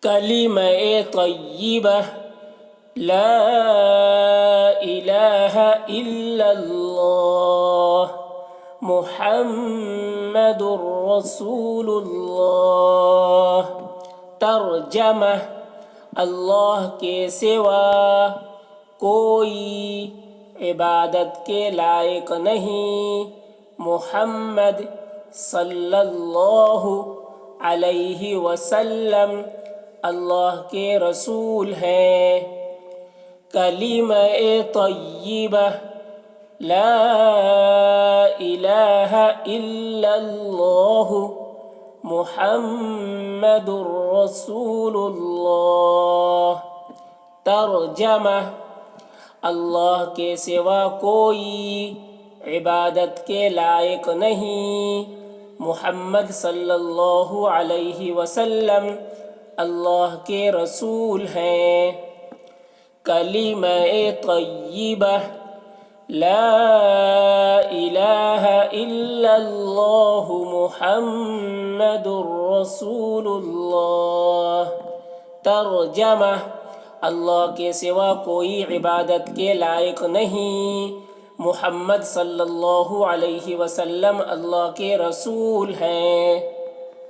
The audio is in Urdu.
کلمہ طیبہ لا الہ الا اللہ محمد رسول اللہ۔ ترجمہ: اللہ کے سوا کوئی عبادت کے لائق نہیں، محمد صلی اللہ علیہ وسلم اللہ کے رسول ہیں۔ کلمہ طیبہ لا الہ الا اللہ محمد رسول اللہ۔ ترجمہ: اللہ کے سوا کوئی عبادت کے لائق نہیں، محمد صلی اللہ علیہ وسلم اللہ کے رسول ہیں۔ کلمہ طیبہ لا الہ الا اللہ محمد رسول اللہ۔ ترجمہ: اللہ کے سوا کوئی عبادت کے لائق نہیں، محمد صلی اللہ علیہ وسلم اللہ کے رسول ہیں۔